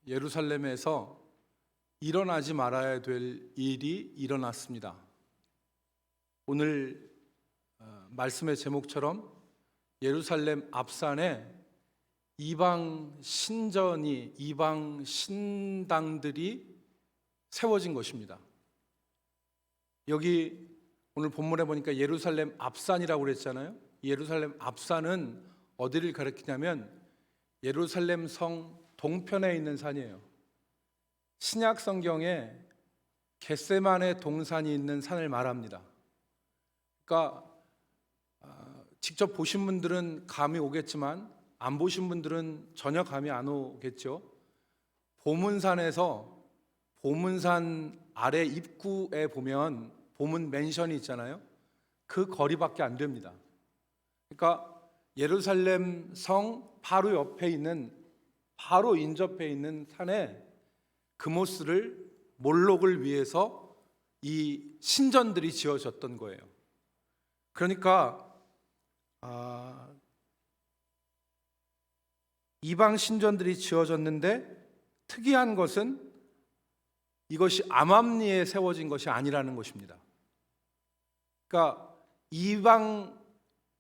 예루살렘에서 일어나지 말아야 될 일이 일어났습니다. 오늘 말씀의 제목처럼 예루살렘 앞산에 이방 신당들이 세워진 것입니다. 여기 오늘 본문에 보니까 예루살렘 앞산이라고 그랬잖아요. 예루살렘 앞산은 어디를 가리키냐면 예루살렘 성 동편에 있는 산이에요. 신약 성경에 겟세마네 동산이 있는 산을 말합니다. 그러니까 직접 보신 분들은 감이 오겠지만 안 보신 분들은 전혀 감이 안 오겠죠. 보문산에서 보문산 아래 입구에 보면 보문 맨션이 있잖아요. 그 거리밖에 안 됩니다. 그러니까 예루살렘 성 바로 옆에 있는, 바로 인접해 있는 산에 그모스를 몰록을 위해서 이 신전들이 지어졌던 거예요. 그러니까 이방 신전들이 지어졌는데 특이한 것은 이것이 암암리에 세워진 것이 아니라는 것입니다. 그러니까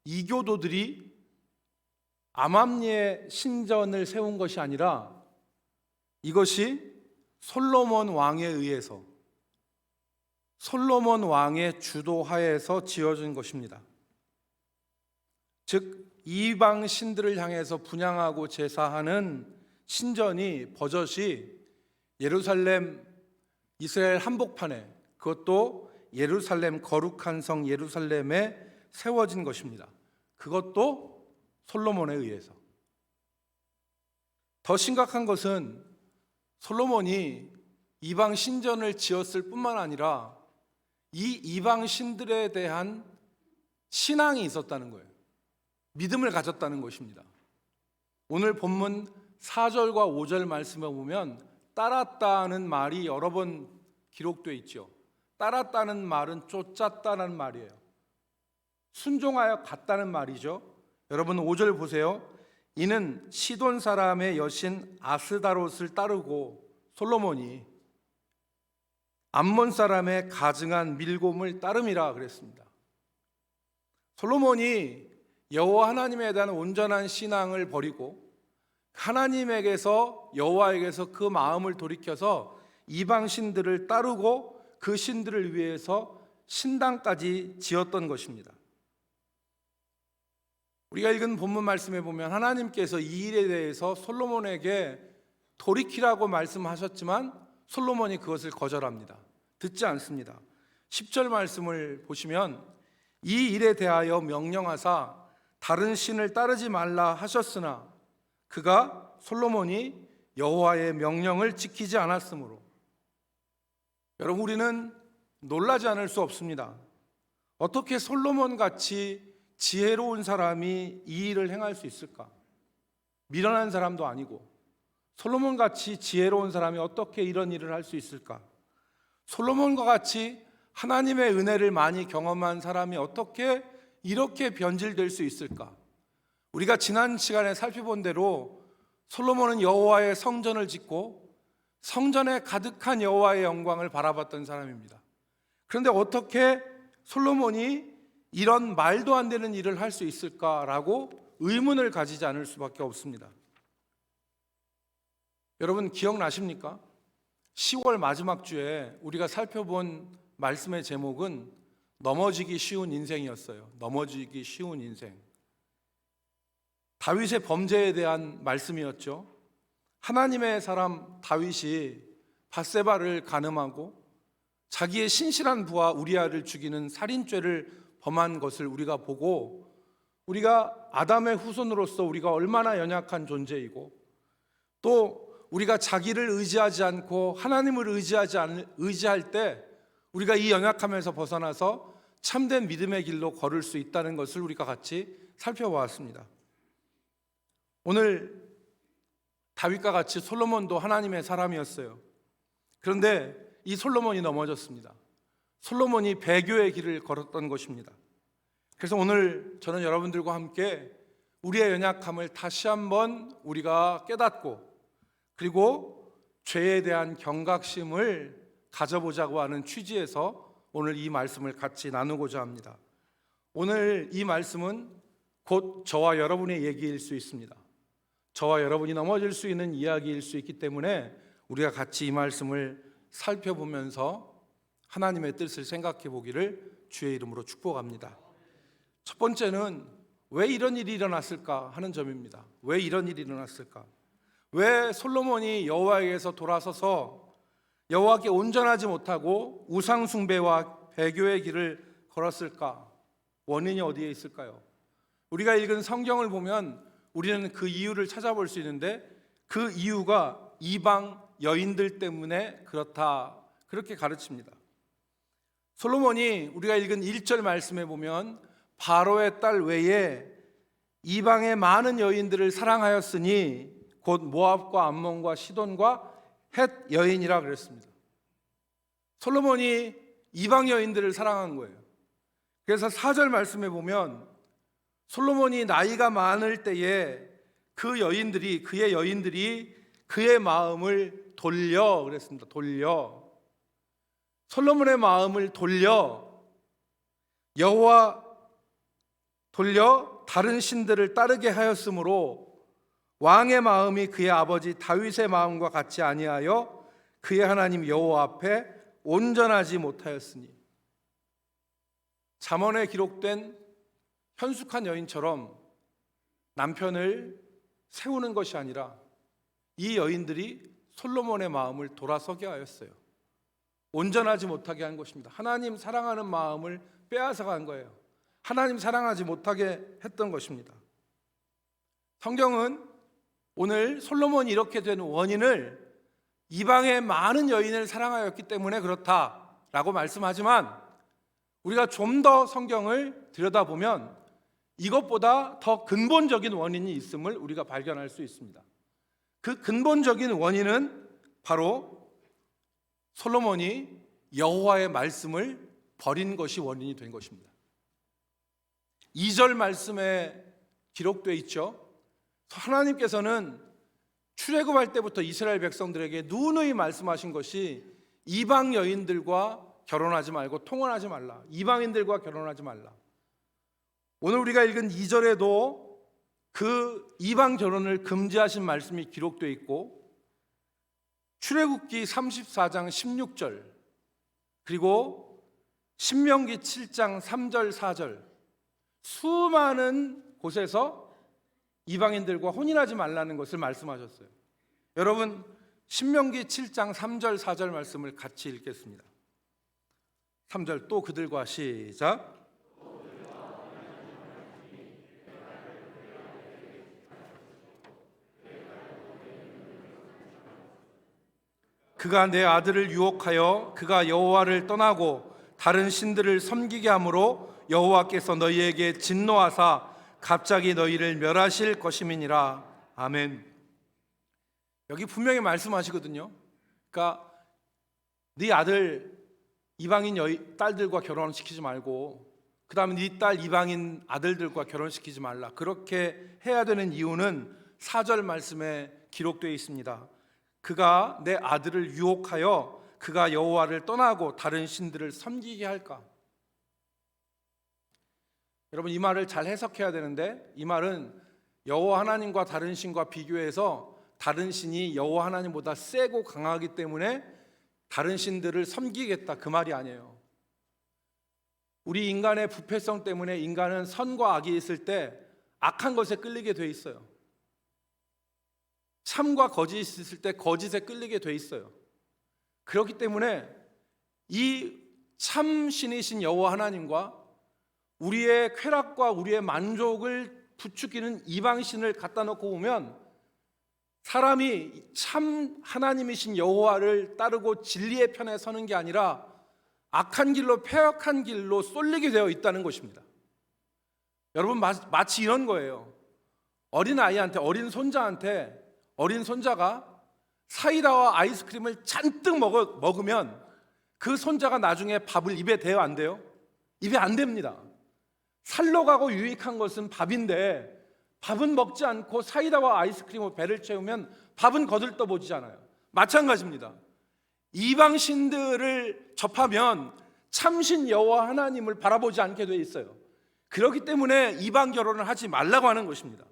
이교도들이 암암리에 신전을 세운 것이 아니라 이것이 솔로몬 왕에 의해서, 솔로몬 왕의 주도하에서 지어진 것입니다. 즉 이방 신들을 향해서 분향하고 제사하는 신전이 버젓이 예루살렘 이스라엘 한복판에, 그것도 예루살렘 거룩한 성 예루살렘에 세워진 것입니다. 그것도 솔로몬에 의해서. 더 심각한 것은 솔로몬이 이방 신전을 지었을 뿐만 아니라 이 이방 신들에 대한 신앙이 있었다는 거예요. 믿음을 가졌다는 것입니다. 오늘 본문 4절과 5절 말씀에 보면 따랐다는 말이 여러 번 기록되어 있죠. 따랐다는 말은 쫓았다는 말이에요. 순종하여 갔다는 말이죠. 여러분 5절 보세요. 이는 시돈 사람의 여신 아스다롯을 따르고 솔로몬이 암몬 사람의 가증한 밀곰을 따름이라 그랬습니다. 솔로몬이 여호와 하나님에 대한 온전한 신앙을 버리고 하나님에게서, 여호와에게서 그 마음을 돌이켜서 이방 신들을 따르고 그 신들을 위해서 신당까지 지었던 것입니다. 우리가 읽은 본문 말씀에 보면 하나님께서 이 일에 대해서 솔로몬에게 돌이키라고 말씀하셨지만 솔로몬이 그것을 거절합니다. 듣지 않습니다. 10절 말씀을 보시면 이 일에 대하여 명령하사 다른 신을 따르지 말라 하셨으나 그가 솔로몬이 여호와의 명령을 지키지 않았으므로. 여러분 우리는 놀라지 않을 수 없습니다. 어떻게 솔로몬 같이 지혜로운 사람이 이 일을 행할 수 있을까? 미련한 사람도 아니고 솔로몬 같이 지혜로운 사람이 어떻게 이런 일을 할 수 있을까? 솔로몬과 같이 하나님의 은혜를 많이 경험한 사람이 어떻게 이렇게 변질될 수 있을까? 우리가 지난 시간에 살펴본 대로 솔로몬은 여호와의 성전을 짓고 성전에 가득한 여호와의 영광을 바라봤던 사람입니다. 그런데 어떻게 솔로몬이 이런 말도 안 되는 일을 할 수 있을까라고 의문을 가지지 않을 수밖에 없습니다. 여러분 기억나십니까? 10월 마지막 주에 우리가 살펴본 말씀의 제목은 넘어지기 쉬운 인생이었어요. 넘어지기 쉬운 인생. 다윗의 범죄에 대한 말씀이었죠. 하나님의 사람 다윗이 밧세바를 간음하고 자기의 신실한 부하 우리아를 죽이는 살인죄를 범한 것을 우리가 보고, 우리가 아담의 후손으로서 우리가 얼마나 연약한 존재이고, 또 우리가 자기를 의지하지 않고 하나님을 의지할 때 우리가 이 연약함에서 벗어나서 참된 믿음의 길로 걸을 수 있다는 것을 우리가 같이 살펴보았습니다. 오늘 다윗과 같이 솔로몬도 하나님의 사람이었어요. 그런데 이 솔로몬이 넘어졌습니다. 솔로몬이 배교의 길을 걸었던 것입니다. 그래서 오늘 저는 여러분들과 함께 우리의 연약함을 다시 한번 우리가 깨닫고, 그리고 죄에 대한 경각심을 가져보자고 하는 취지에서 오늘 이 말씀을 같이 나누고자 합니다. 오늘 이 말씀은 곧 저와 여러분의 얘기일 수 있습니다. 저와 여러분이 넘어질 수 있는 이야기일 수 있기 때문에 우리가 같이 이 말씀을 살펴보면서 하나님의 뜻을 생각해 보기를 주의 이름으로 축복합니다. 첫 번째는 왜 이런 일이 일어났을까 하는 점입니다. 왜 이런 일이 일어났을까? 왜 솔로몬이 여호와에게서 돌아서서 여호와께 온전하지 못하고 우상 숭배와 배교의 길을 걸었을까? 원인이 어디에 있을까요? 우리가 읽은 성경을 보면 우리는 그 이유를 찾아볼 수 있는데 그 이유가 이방 여인들 때문에 그렇다, 그렇게 가르칩니다. 솔로몬이 우리가 읽은 1절 말씀에 보면 바로의 딸 외에 이방의 많은 여인들을 사랑하였으니 곧 모압과 암몬과 시돈과 헷 여인이라 그랬습니다. 솔로몬이 이방 여인들을 사랑한 거예요. 그래서 4절 말씀에 보면 솔로몬이 나이가 많을 때에 그의 여인들이 그의 마음을 돌려 그랬습니다. 솔로몬의 마음을 돌려 다른 신들을 따르게 하였으므로 왕의 마음이 그의 아버지 다윗의 마음과 같지 아니하여 그의 하나님 여호와 앞에 온전하지 못하였으니. 잠언에 기록된 현숙한 여인처럼 남편을 세우는 것이 아니라 이 여인들이 솔로몬의 마음을 돌아서게 하였어요. 온전하지 못하게 한 것입니다. 하나님 사랑하는 마음을 빼앗아간 거예요. 하나님 사랑하지 못하게 했던 것입니다. 성경은 오늘 솔로몬이 이렇게 된 원인을 이방의 많은 여인을 사랑하였기 때문에 그렇다라고 말씀하지만 우리가 좀 더 성경을 들여다보면 이것보다 더 근본적인 원인이 있음을 우리가 발견할 수 있습니다. 그 근본적인 원인은 바로 솔로몬이 여호와의 말씀을 버린 것이 원인이 된 것입니다. 2절 말씀에 기록되어 있죠. 하나님께서는 출애굽할 때부터 이스라엘 백성들에게 누누이 말씀하신 것이 이방 여인들과 결혼하지 말고 통혼하지 말라. 이방인들과 결혼하지 말라. 오늘 우리가 읽은 2절에도 그 이방 결혼을 금지하신 말씀이 기록되어 있고 출애굽기 34장 16절 그리고 신명기 7장 3절 4절 수많은 곳에서 이방인들과 혼인하지 말라는 것을 말씀하셨어요. 여러분 신명기 7장 3절 4절 말씀을 같이 읽겠습니다. 3절 또 그들과 시작. 그가 내 아들을 유혹하여 그가 여호와를 떠나고 다른 신들을 섬기게 함으로 여호와께서 너희에게 진노하사 갑자기 너희를 멸하실 것임이니라. 아멘. 여기 분명히 말씀하시거든요. 그러니까 네 아들 이방인 딸들과 결혼시키지 말고 그 다음에 네 딸 이방인 아들들과 결혼시키지 말라. 그렇게 해야 되는 이유는 4절 말씀에 기록되어 있습니다. 그가 내 아들을 유혹하여 그가 여호와를 떠나고 다른 신들을 섬기게 할까? 여러분 이 말을 잘 해석해야 되는데 이 말은 여호와 하나님과 다른 신과 비교해서 다른 신이 여호와 하나님보다 세고 강하기 때문에 다른 신들을 섬기겠다 그 말이 아니에요. 우리 인간의 부패성 때문에 인간은 선과 악이 있을 때 악한 것에 끌리게 돼 있어요. 참과 거짓이 있을 때 거짓에 끌리게 돼 있어요. 그렇기 때문에 이 참신이신 여호와 하나님과 우리의 쾌락과 우리의 만족을 부추기는 이방신을 갖다 놓고 보면 사람이 참 하나님이신 여호와를 따르고 진리의 편에 서는 게 아니라 악한 길로 폐역한 길로 쏠리게 되어 있다는 것입니다. 여러분 마치 이런 거예요. 어린 아이한테 어린 손자가 사이다와 아이스크림을 잔뜩 먹으면 그 손자가 나중에 밥을 입에 대요 안 돼요? 입에 안 됩니다. 살로 가고 유익한 것은 밥인데 밥은 먹지 않고 사이다와 아이스크림으로 배를 채우면 밥은 거들떠보지잖아요. 마찬가지입니다. 이방 신들을 접하면 참신 여호와 하나님을 바라보지 않게 돼 있어요. 그렇기 때문에 이방 결혼을 하지 말라고 하는 것입니다.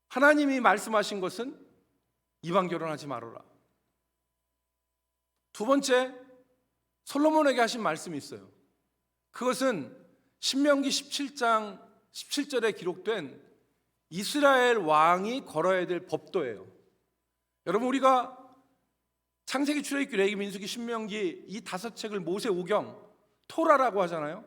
하나님이 말씀하신 것은 이방 결혼하지 말아라. 두 번째, 솔로몬에게 하신 말씀이 있어요. 그것은 신명기 17장 17절에 기록된 이스라엘 왕이 걸어야 될 법도예요. 여러분, 우리가 창세기, 출애굽기, 레위기, 민수기, 신명기 이 5책을 모세오경, 토라라고 하잖아요.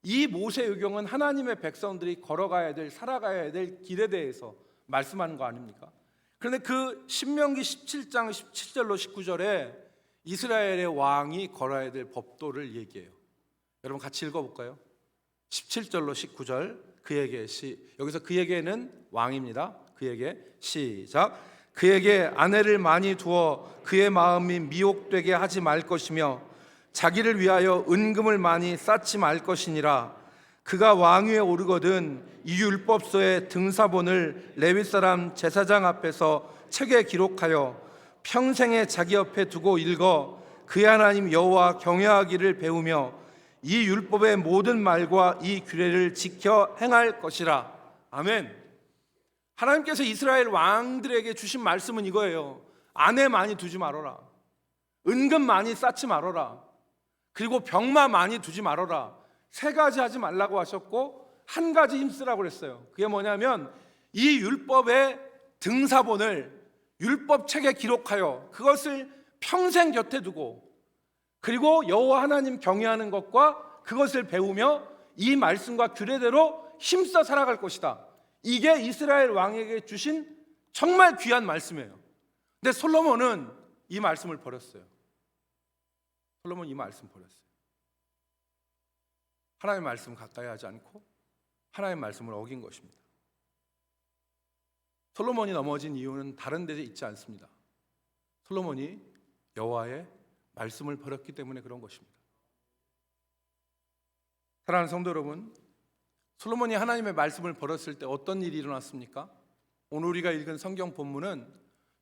이 모세오경은 하나님의 백성들이 걸어가야 될, 살아가야 될 길에 대해서 말씀하는 거 아닙니까? 그런데 그 신명기 17장 17절로 19절에 이스라엘의 왕이 걸어야 될 법도를 얘기해요. 여러분 같이 읽어볼까요? 17절로 19절 그에게 여기서 그에게는 왕입니다. 그에게 시작. 그에게 아내를 많이 두어 그의 마음이 미혹되게 하지 말 것이며 자기를 위하여 은금을 많이 쌓지 말 것이니라. 그가 왕위에 오르거든 이 율법서의 등사본을 레위 사람 제사장 앞에서 책에 기록하여 평생에 자기 옆에 두고 읽어 그의 하나님 여호와 경외하기를 배우며 이 율법의 모든 말과 이 규례를 지켜 행할 것이라. 아멘. 하나님께서 이스라엘 왕들에게 주신 말씀은 이거예요. 아내 많이 두지 말아라. 은금 많이 쌓지 말아라. 그리고 병마 많이 두지 말아라. 3가지 하지 말라고 하셨고 1가지 힘쓰라고 그랬어요. 그게 뭐냐면 이 율법의 등사본을 율법책에 기록하여 그것을 평생 곁에 두고 그리고 여호와 하나님 경외하는 것과 그것을 배우며 이 말씀과 규례대로 힘써 살아갈 것이다. 이게 이스라엘 왕에게 주신 정말 귀한 말씀이에요. 근데 솔로몬은 이 말씀을 버렸어요. 솔로몬 이 말씀 버렸어요. 하나님의 말씀 가까이 하지 않고 하나님의 말씀을 어긴 것입니다. 솔로몬이 넘어진 이유는 다른 데에 있지 않습니다. 솔로몬이 여호와의 말씀을 버렸기 때문에 그런 것입니다. 사랑하는 성도 여러분, 솔로몬이 하나님의 말씀을 버렸을 때 어떤 일이 일어났습니까? 오늘 우리가 읽은 성경 본문은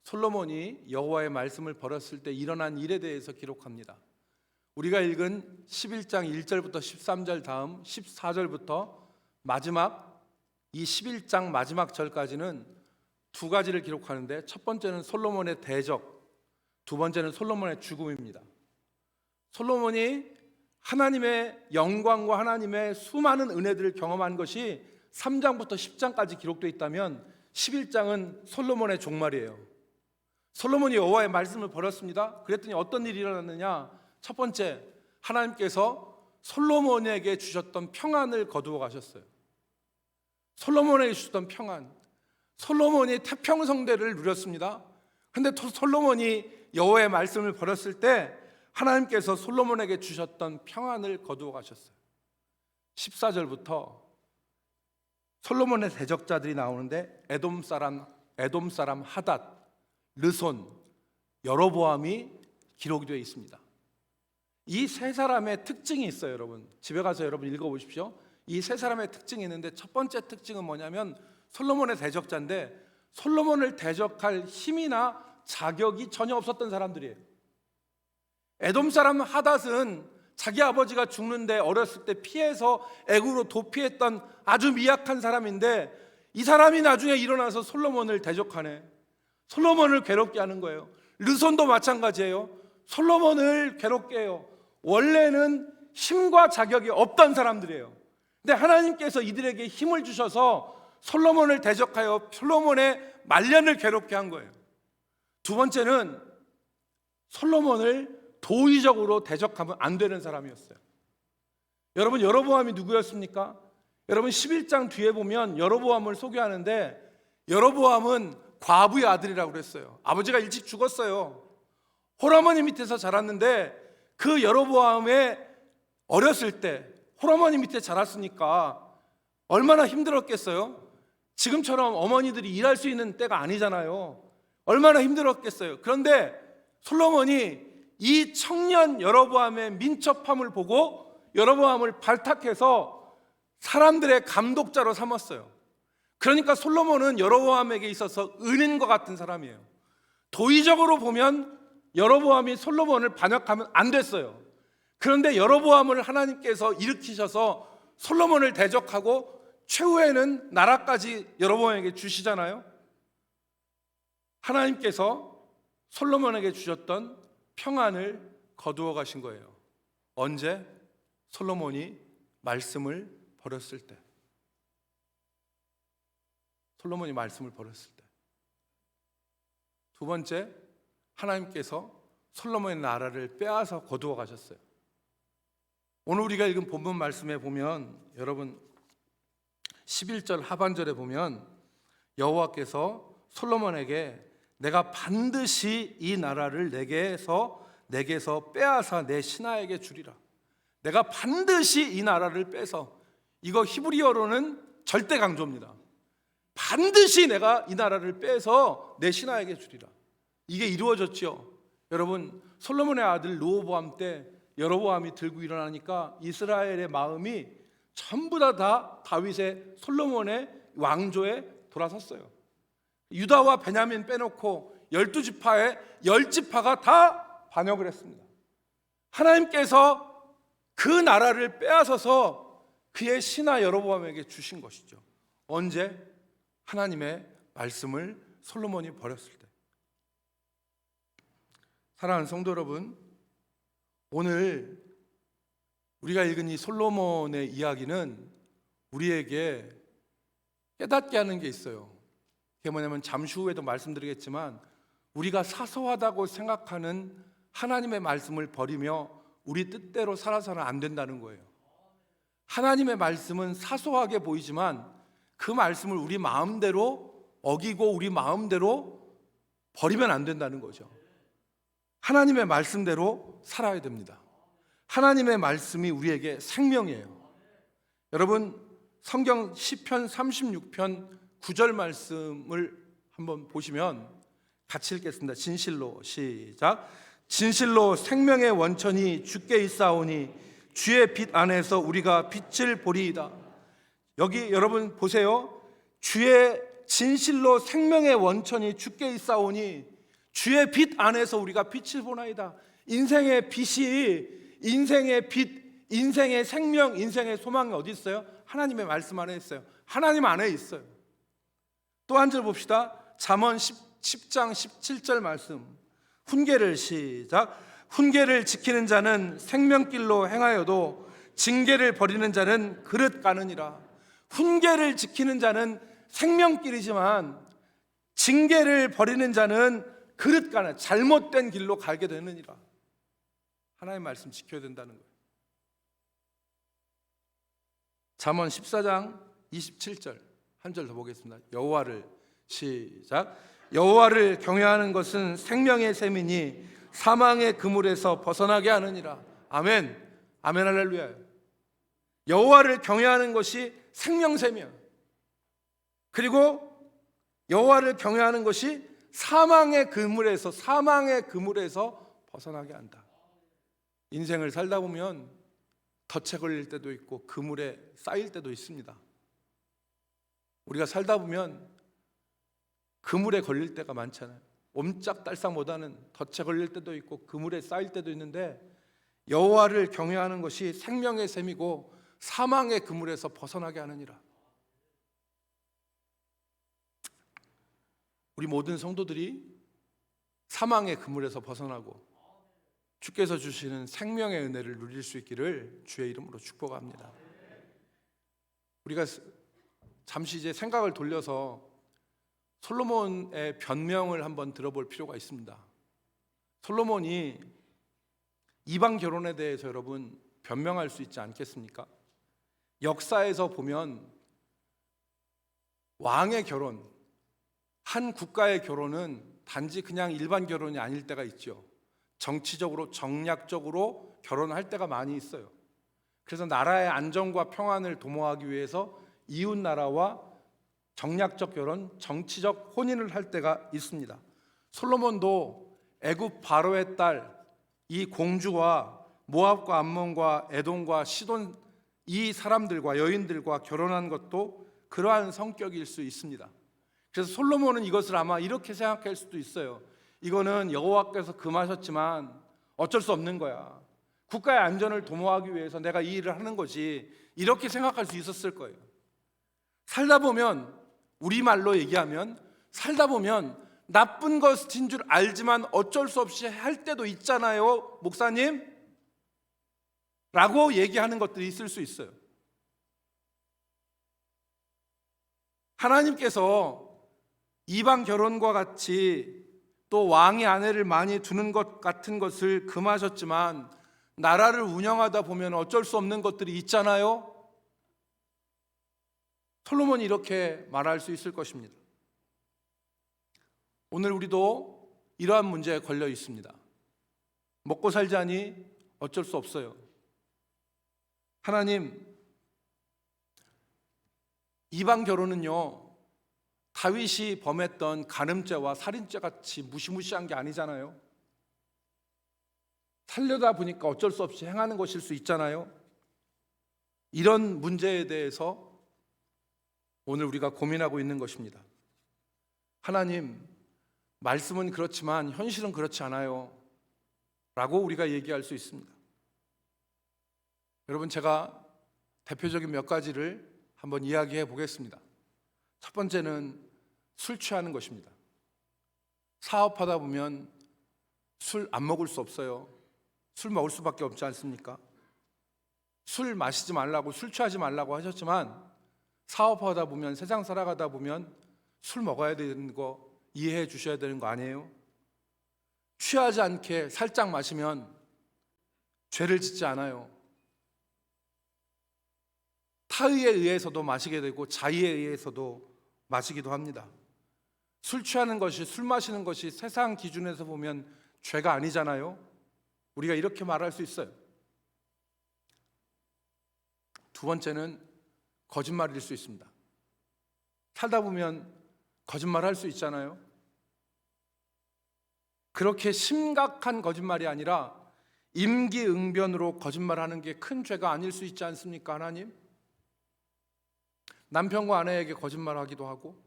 솔로몬이 여호와의 말씀을 버렸을 때 일어난 일에 대해서 기록합니다. 우리가 읽은 11장 1절부터 13절 다음 14절부터 마지막 이 11장 마지막 절까지는 2가지를 기록하는데 첫 번째는 솔로몬의 대적, 두 번째는 솔로몬의 죽음입니다. 솔로몬이 하나님의 영광과 하나님의 수많은 은혜들을 경험한 것이 3장부터 10장까지 기록되어 있다면 11장은 솔로몬의 종말이에요. 솔로몬이 여호와의 말씀을 버렸습니다. 그랬더니 어떤 일이 일어났느냐? 첫 번째, 하나님께서 솔로몬에게 주셨던 평안을 거두어 가셨어요. 솔로몬에게 주셨던 평안. 솔로몬이 태평성대를 누렸습니다. 그런데 솔로몬이 여호와의 말씀을 버렸을 때 하나님께서 솔로몬에게 주셨던 평안을 거두어 가셨어요. 14절부터 솔로몬의 대적자들이 나오는데 에돔 사람 하닷, 르손, 여로보암이 기록이 되어 있습니다. 이 3사람의 특징이 있어요. 여러분 집에 가서 여러분 읽어보십시오. 이 3사람의 특징이 있는데 첫 번째 특징은 뭐냐면 솔로몬의 대적자인데 솔로몬을 대적할 힘이나 자격이 전혀 없었던 사람들이에요. 에돔 사람 하닷은 자기 아버지가 죽는데 어렸을 때 피해서 애굽으로 도피했던 아주 미약한 사람인데 이 사람이 나중에 일어나서 솔로몬을 대적하네. 솔로몬을 괴롭게 하는 거예요. 르손도 마찬가지예요. 솔로몬을 괴롭게 해요. 원래는 힘과 자격이 없던 사람들이에요. 근데 하나님께서 이들에게 힘을 주셔서 솔로몬을 대적하여 솔로몬의 말년을 괴롭게 한 거예요. 두 번째는 솔로몬을 도의적으로 대적하면 안 되는 사람이었어요. 여러분 여로보암이 누구였습니까? 여러분 11장 뒤에 보면 여로보암을 소개하는데 여로보암은 과부의 아들이라고 그랬어요. 아버지가 일찍 죽었어요. 홀어머니 밑에서 자랐는데 그 여로보암의 어렸을 때 홀어머니 밑에 자랐으니까 얼마나 힘들었겠어요? 지금처럼 어머니들이 일할 수 있는 때가 아니잖아요. 얼마나 힘들었겠어요. 그런데 솔로몬이 이 청년 여로보암의 민첩함을 보고 여로보암을 발탁해서 사람들의 감독자로 삼았어요. 그러니까 솔로몬은 여로보암에게 있어서 은인과 같은 사람이에요. 도의적으로 보면 여로보암이 솔로몬을 반역하면 안 됐어요. 그런데 여로보암을 하나님께서 일으키셔서 솔로몬을 대적하고 최후에는 나라까지 여로보암에게 주시잖아요. 하나님께서 솔로몬에게 주셨던 평안을 거두어 가신 거예요. 언제? 솔로몬이 말씀을 버렸을 때. 솔로몬이 말씀을 버렸을 때. 두 번째, 하나님께서 솔로몬의 나라를 빼앗아 거두어 가셨어요. 오늘 우리가 읽은 본문 말씀에 보면 여러분 11절 하반절에 보면 여호와께서 솔로몬에게 내가 반드시 이 나라를 내게서 빼앗아 내 신하에게 주리라. 내가 반드시 이 나라를 빼서, 이거 히브리어로는 절대 강조입니다. 반드시 내가 이 나라를 빼서 내 신하에게 주리라. 이게 이루어졌죠. 여러분, 솔로몬의 아들 르호보암 때 여로보암이 들고 일어나니까 이스라엘의 마음이 전부 다 다윗의 솔로몬의 왕조에 돌아섰어요. 유다와 베냐민 빼놓고 12지파의 10지파가 다 반역을 했습니다. 하나님께서 그 나라를 빼앗아서 그의 신하 여로보암에게 주신 것이죠. 언제? 하나님의 말씀을 솔로몬이 버렸을 때. 사랑하는 성도 여러분, 오늘 우리가 읽은 이 솔로몬의 이야기는 우리에게 깨닫게 하는 게 있어요. 그게 뭐냐면 잠시 후에도 말씀드리겠지만 우리가 사소하다고 생각하는 하나님의 말씀을 버리며 우리 뜻대로 살아서는 안 된다는 거예요. 하나님의 말씀은 사소하게 보이지만 그 말씀을 우리 마음대로 어기고 우리 마음대로 버리면 안 된다는 거죠. 하나님의 말씀대로 살아야 됩니다. 하나님의 말씀이 우리에게 생명이에요. 여러분, 성경 시편 36편 9절 말씀을 한번 보시면 같이 읽겠습니다. 진실로 시작. 진실로 생명의 원천이 주께 있사오니 주의 빛 안에서 우리가 빛을 보리이다. 여기 여러분 보세요. 주의 진실로 생명의 원천이 주께 있사오니 주의 빛 안에서 우리가 빛을 보나이다. 인생의 빛이, 인생의 빛, 인생의 생명, 인생의 소망이 어디 있어요? 하나님의 말씀 안에 있어요. 하나님 안에 있어요. 또 한 절 봅시다. 잠언 10장 17절 말씀. 훈계를 시작. 훈계를 지키는 자는 생명길로 행하여도 징계를 버리는 자는 그릇 가느니라. 훈계를 지키는 자는 생명길이지만 징계를 버리는 자는 그릇 가는, 잘못된 길로 가게 되느니라. 하나님의 말씀 지켜야 된다는 거예요. 잠언 14장 27절 한 절 더 보겠습니다. 여호와를 시작. 여호와를 경외하는 것은 생명의 셈이니 사망의 그물에서 벗어나게 하느니라. 아멘. 아멘 할렐루야. 여호와를 경외하는 것이 생명셈이야. 그리고 여호와를 경외하는 것이 사망의 그물에서 벗어나게 한다. 인생을 살다 보면 덫에 걸릴 때도 있고 그물에 쌓일 때도 있습니다. 우리가 살다 보면 그물에 걸릴 때가 많잖아요. 옴짝달싹보다는 덫에 걸릴 때도 있고 그물에 쌓일 때도 있는데 여호와를 경외하는 것이 생명의 셈이고 사망의 그물에서 벗어나게 하느니라. 우리 모든 성도들이 사망의 그물에서 벗어나고 주께서 주시는 생명의 은혜를 누릴 수 있기를 주의 이름으로 축복합니다. 우리가 잠시 이제 생각을 돌려서 솔로몬의 변명을 한번 들어볼 필요가 있습니다. 솔로몬이 이방 결혼에 대해서 여러분 변명할 수 있지 않겠습니까? 역사에서 보면 왕의 결혼, 한 국가의 결혼은 단지 그냥 일반 결혼이 아닐 때가 있죠. 정치적으로, 정략적으로 결혼할 때가 많이 있어요. 그래서 나라의 안정과 평안을 도모하기 위해서 이웃 나라와 정략적 결혼, 정치적 혼인을 할 때가 있습니다. 솔로몬도 애굽 바로의 딸 이 공주와 모압과 암몬과 에돔과 시돈 이 사람들과 여인들과 결혼한 것도 그러한 성격일 수 있습니다. 그래서 솔로몬은 이것을 아마 이렇게 생각할 수도 있어요. 이거는 여호와께서 금하셨지만 어쩔 수 없는 거야. 국가의 안전을 도모하기 위해서 내가 이 일을 하는 거지. 이렇게 생각할 수 있었을 거예요. 살다 보면, 우리말로 얘기하면 살다 보면 나쁜 것인 줄 알지만 어쩔 수 없이 할 때도 있잖아요, 목사님 라고 얘기하는 것들이 있을 수 있어요. 하나님께서 이방 결혼과 같이 또 왕의 아내를 많이 두는 것 같은 것을 금하셨지만 나라를 운영하다 보면 어쩔 수 없는 것들이 있잖아요. 솔로몬이 이렇게 말할 수 있을 것입니다. 오늘 우리도 이러한 문제에 걸려 있습니다. 먹고 살자니 어쩔 수 없어요. 하나님, 이방 결혼은요, 다윗이 범했던 간음죄와 살인죄 같이 무시무시한 게 아니잖아요. 살려다 보니까 어쩔 수 없이 행하는 것일 수 있잖아요. 이런 문제에 대해서 오늘 우리가 고민하고 있는 것입니다. 하나님, 말씀은 그렇지만 현실은 그렇지 않아요 라고 우리가 얘기할 수 있습니다. 여러분, 제가 대표적인 몇 가지를 한번 이야기해 보겠습니다. 첫 번째는 술 취하는 것입니다. 사업하다 보면 술 안 먹을 수 없어요. 술 먹을 수밖에 없지 않습니까? 술 마시지 말라고, 술 취하지 말라고 하셨지만 사업하다 보면, 세상 살아가다 보면 술 먹어야 되는 거 이해해 주셔야 되는 거 아니에요? 취하지 않게 살짝 마시면 죄를 짓지 않아요. 타의에 의해서도 마시게 되고 자의에 의해서도 마시기도 합니다. 술 취하는 것이, 술 마시는 것이 세상 기준에서 보면 죄가 아니잖아요. 우리가 이렇게 말할 수 있어요. 두 번째는 거짓말일 수 있습니다. 살다 보면 거짓말할 수 있잖아요. 그렇게 심각한 거짓말이 아니라 임기응변으로 거짓말하는 게 큰 죄가 아닐 수 있지 않습니까, 하나님? 남편과 아내에게 거짓말하기도 하고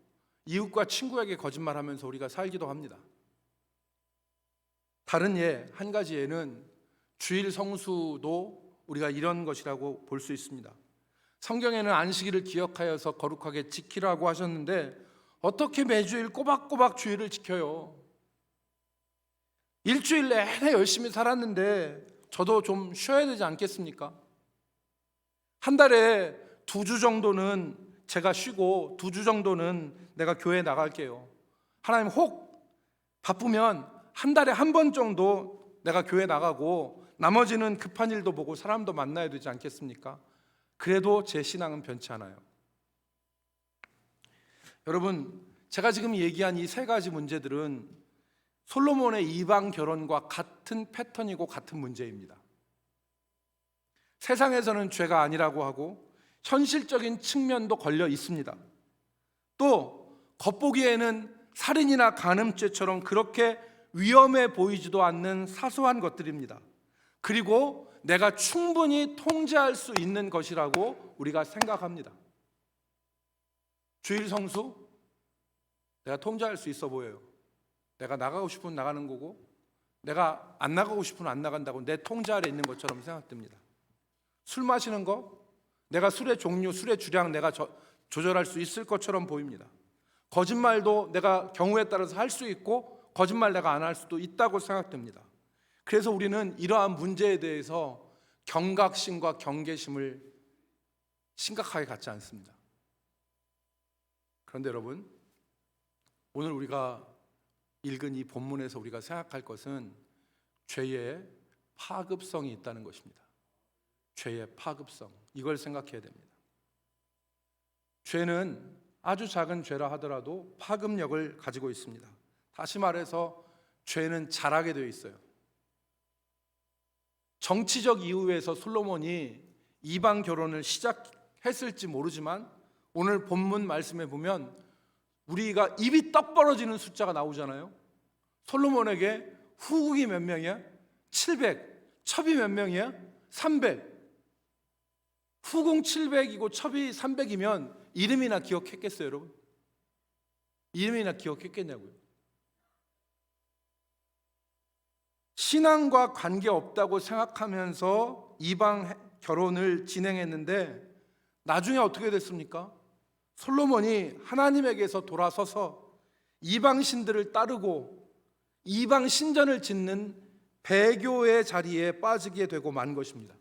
이웃과 친구에게 거짓말하면서 우리가 살기도 합니다. 다른 예, 한 가지 예는 주일 성수도 우리가 이런 것이라고 볼 수 있습니다. 성경에는 안식일을 기억하여서 거룩하게 지키라고 하셨는데 어떻게 매주일 꼬박꼬박 주일을 지켜요? 일주일 내내 열심히 살았는데 저도 좀 쉬어야 되지 않겠습니까? 한 달에 2주 정도는 제가 쉬고 2주 정도는 내가 교회 나갈게요. 하나님, 혹 바쁘면 한 달에 한 번 정도 내가 교회 나가고 나머지는 급한 일도 보고 사람도 만나야 되지 않겠습니까? 그래도 제 신앙은 변치 않아요. 여러분, 제가 지금 얘기한 이 세 가지 문제들은 솔로몬의 이방 결혼과 같은 패턴이고 같은 문제입니다. 세상에서는 죄가 아니라고 하고 현실적인 측면도 걸려 있습니다. 또 겉보기에는 살인이나 간음죄처럼 그렇게 위험해 보이지도 않는 사소한 것들입니다. 그리고 내가 충분히 통제할 수 있는 것이라고 우리가 생각합니다. 주일 성수, 내가 통제할 수 있어 보여요. 내가 나가고 싶으면 나가는 거고 내가 안 나가고 싶으면 안 나간다고 내 통제 아래 있는 것처럼 생각됩니다. 술 마시는 거, 내가 술의 종류, 술의 주량 내가 조절할 수 있을 것처럼 보입니다. 거짓말도 내가 경우에 따라서 할 수 있고 거짓말 내가 안 할 수도 있다고 생각됩니다. 그래서 우리는 이러한 문제에 대해서 경각심과 경계심을 심각하게 갖지 않습니다. 그런데 여러분, 오늘 우리가 읽은 이 본문에서 우리가 생각할 것은 죄의 파급성이 있다는 것입니다. 죄의 파급성, 이걸 생각해야 됩니다. 죄는 아주 작은 죄라 하더라도 파급력을 가지고 있습니다. 다시 말해서 죄는 자라게 되어 있어요. 정치적 이유에서 솔로몬이 이방 결혼을 시작했을지 모르지만 오늘 본문 말씀에 보면 우리가 입이 떡 벌어지는 숫자가 나오잖아요. 솔로몬에게 후궁이 몇 명이야? 700. 첩이 몇 명이야? 300. 후궁 700이고 첩이 300이면 이름이나 기억했겠어요, 여러분? 이름이나 기억했겠냐고요? 신앙과 관계없다고 생각하면서 이방 결혼을 진행했는데 나중에 어떻게 됐습니까? 솔로몬이 하나님에게서 돌아서서 이방 신들을 따르고 이방 신전을 짓는 배교의 자리에 빠지게 되고 만 것입니다.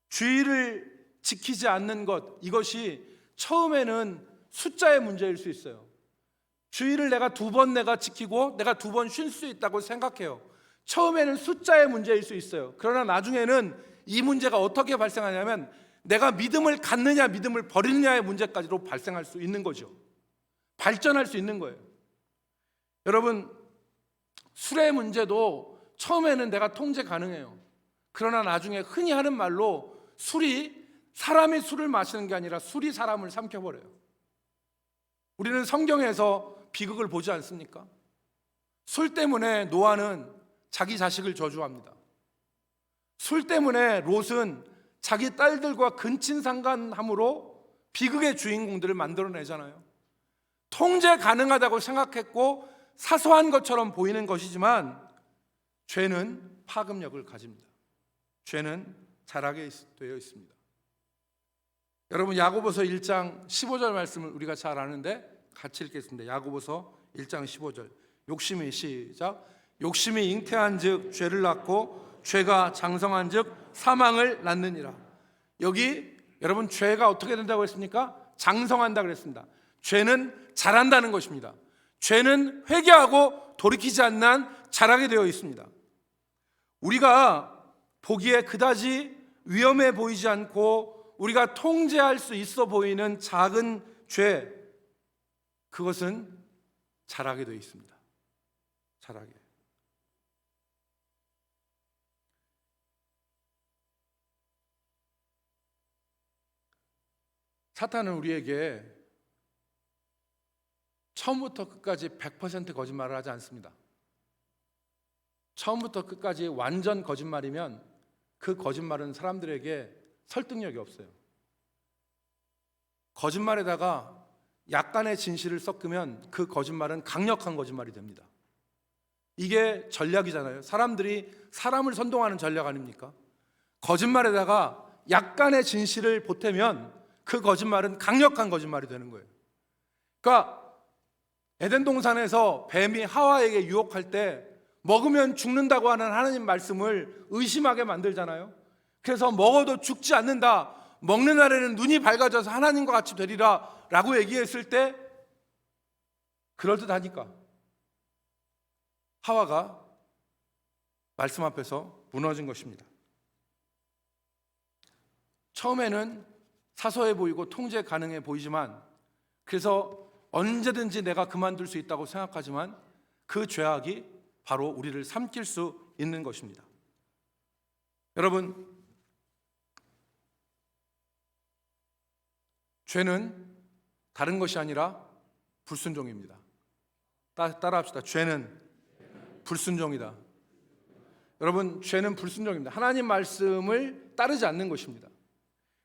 주의를 지키지 않는 것, 이것이 처음에는 숫자의 문제일 수 있어요. 주의를 내가 2번 내가 지키고 내가 2번 쉴 수 있다고 생각해요. 처음에는 숫자의 문제일 수 있어요. 그러나 나중에는 이 문제가 어떻게 발생하냐면 내가 믿음을 갖느냐 믿음을 버리느냐의 문제까지로 발생할 수 있는 거죠. 발전할 수 있는 거예요. 여러분, 술의 문제도 처음에는 내가 통제 가능해요. 그러나 나중에 흔히 하는 말로 술이 사람이 술을 마시는 게 아니라 술이 사람을 삼켜버려요. 우리는 성경에서 비극을 보지 않습니까? 술 때문에 노아는 자기 자식을 저주합니다. 술 때문에 롯은 자기 딸들과 근친상간함으로 비극의 주인공들을 만들어내잖아요. 통제 가능하다고 생각했고 사소한 것처럼 보이는 것이지만 죄는 파급력을 가집니다. 죄는 자라게 되어 있습니다. 여러분, 야고보서 1장 15절 말씀을 우리가 잘 아는데 같이 읽겠습니다. 야고보서 1장 15절. 욕심이 시작. 욕심이 잉태한즉 죄를 낳고 죄가 장성한즉 사망을 낳느니라. 여기 여러분, 죄가 어떻게 된다고 했습니까? 장성한다 그랬습니다. 죄는 자란다는 것입니다. 죄는 회개하고 돌이키지 않는 한 자라게 되어 있습니다. 우리가 보기에 그다지 위험해 보이지 않고 우리가 통제할 수 있어 보이는 작은 죄, 그것은 자라게 되어 있습니다. 자라게. 사탄은 우리에게 처음부터 끝까지 100% 거짓말을 하지 않습니다. 처음부터 끝까지 완전 거짓말이면 그 거짓말은 사람들에게 설득력이 없어요. 거짓말에다가 약간의 진실을 섞으면 그 거짓말은 강력한 거짓말이 됩니다. 이게 전략이잖아요. 사람들이 사람을 선동하는 전략 아닙니까? 거짓말에다가 약간의 진실을 보태면 그 거짓말은 강력한 거짓말이 되는 거예요. 그러니까 에덴 동산에서 뱀이 하와에게 유혹할 때 먹으면 죽는다고 하는 하나님 말씀을 의심하게 만들잖아요. 그래서 먹어도 죽지 않는다, 먹는 날에는 눈이 밝아져서 하나님과 같이 되리라 라고 얘기했을 때 그럴듯하니까 하와가 말씀 앞에서 무너진 것입니다. 처음에는 사소해 보이고 통제 가능해 보이지만, 그래서 언제든지 내가 그만둘 수 있다고 생각하지만 그 죄악이 바로 우리를 삼킬 수 있는 것입니다. 여러분, 죄는 다른 것이 아니라 불순종입니다. 따라합시다. 죄는 불순종이다. 여러분, 죄는 불순종입니다. 하나님 말씀을 따르지 않는 것입니다.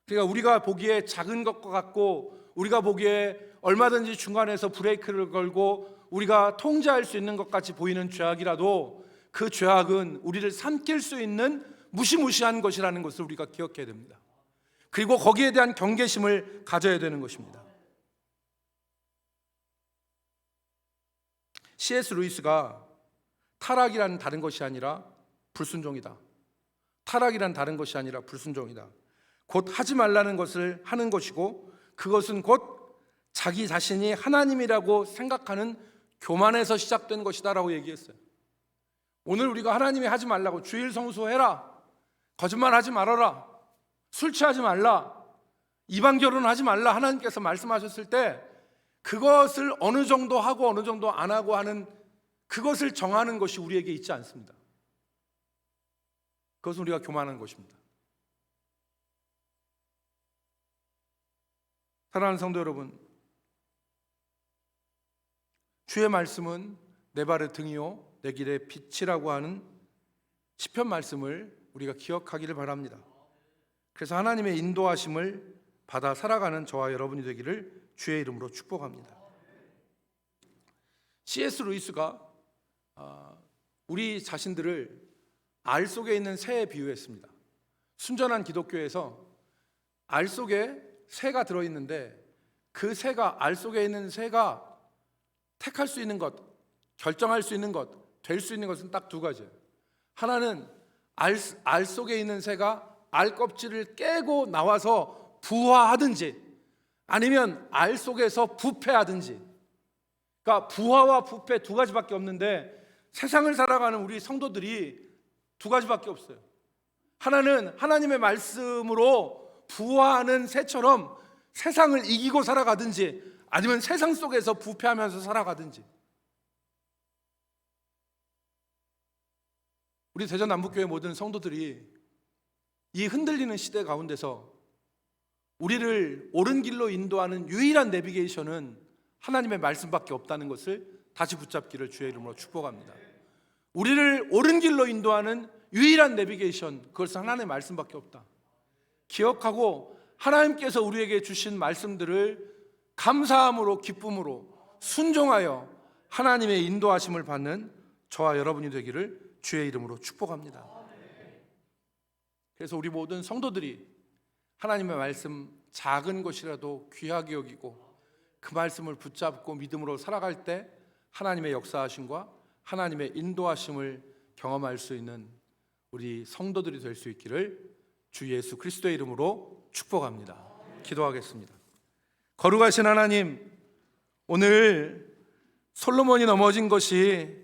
그러니까 우리가 보기에 작은 것과 같고 우리가 보기에 얼마든지 중간에서 브레이크를 걸고 우리가 통제할 수 있는 것 같이 보이는 죄악이라도 그 죄악은 우리를 삼킬 수 있는 무시무시한 것이라는 것을 우리가 기억해야 됩니다. 그리고 거기에 대한 경계심을 가져야 되는 것입니다. C.S. 루이스가 타락이란 다른 것이 아니라 불순종이다. 타락이란 다른 것이 아니라 불순종이다. 곧 하지 말라는 것을 하는 것이고 그것은 곧 자기 자신이 하나님이라고 생각하는 교만에서 시작된 것이다 라고 얘기했어요. 오늘 우리가 하나님이 하지 말라고 주일 성수해라, 거짓말하지 말아라, 술 취하지 말라, 이방 결혼하지 말라 하나님께서 말씀하셨을 때 그것을 어느 정도 하고 어느 정도 안 하고 하는 그것을 정하는 것이 우리에게 있지 않습니다. 그것은 우리가 교만한 것입니다. 사랑하는 성도 여러분, 주의 말씀은 내 발의 등이요 내 길의 빛이라고 하는 시편 말씀을 우리가 기억하기를 바랍니다. 그래서 하나님의 인도하심을 받아 살아가는 저와 여러분이 되기를 주의 이름으로 축복합니다. C.S. 루이스가 우리 자신들을 알 속에 있는 새에 비유했습니다. 순전한 기독교에서 알 속에 새가 들어있는데 그 새가, 알 속에 있는 새가 택할 수 있는 것, 결정할 수 있는 것, 될 수 있는 것은 딱 두 가지예요. 하나는 알 속에 있는 새가 알 껍질을 깨고 나와서 부화하든지, 아니면 알 속에서 부패하든지. 그러니까 부화와 부패 두 가지밖에 없는데 세상을 살아가는 우리 성도들이 두 가지밖에 없어요. 하나는 하나님의 말씀으로 부화하는 새처럼 세상을 이기고 살아가든지, 아니면 세상 속에서 부패하면서 살아가든지. 우리 대전 남북교회 모든 성도들이 이 흔들리는 시대 가운데서 우리를 옳은 길로 인도하는 유일한 내비게이션은 하나님의 말씀밖에 없다는 것을 다시 붙잡기를 주의 이름으로 축복합니다. 우리를 옳은 길로 인도하는 유일한 내비게이션, 그것은 하나님의 말씀밖에 없다. 기억하고 하나님께서 우리에게 주신 말씀들을 감사함으로, 기쁨으로 순종하여 하나님의 인도하심을 받는 저와 여러분이 되기를 주의 이름으로 축복합니다. 그래서 우리 모든 성도들이 하나님의 말씀 작은 것이라도 귀하게 여기고 그 말씀을 붙잡고 믿음으로 살아갈 때 하나님의 역사하심과 하나님의 인도하심을 경험할 수 있는 우리 성도들이 될 수 있기를 주 예수 그리스도의 이름으로 축복합니다. 기도하겠습니다. 거룩하신 하나님, 오늘 솔로몬이 넘어진 것이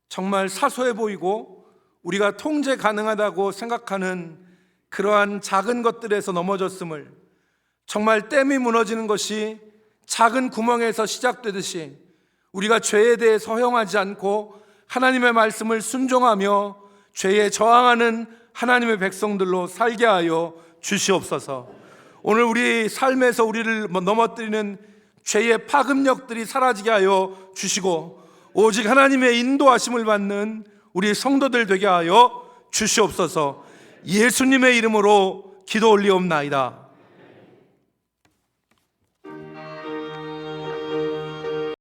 정말 사소해 보이고 우리가 통제 가능하다고 생각하는 그러한 작은 것들에서 넘어졌음을, 정말 댐이 무너지는 것이 작은 구멍에서 시작되듯이 우리가 죄에 대해 허용하지 않고 하나님의 말씀을 순종하며 죄에 저항하는 하나님의 백성들로 살게 하여 주시옵소서. 오늘 우리 삶에서 우리를 넘어뜨리는 죄의 파급력들이 사라지게 하여 주시고 오직 하나님의 인도하심을 받는 우리 성도들 되게 하여 주시옵소서. 예수님의 이름으로 기도 올리옵나이다.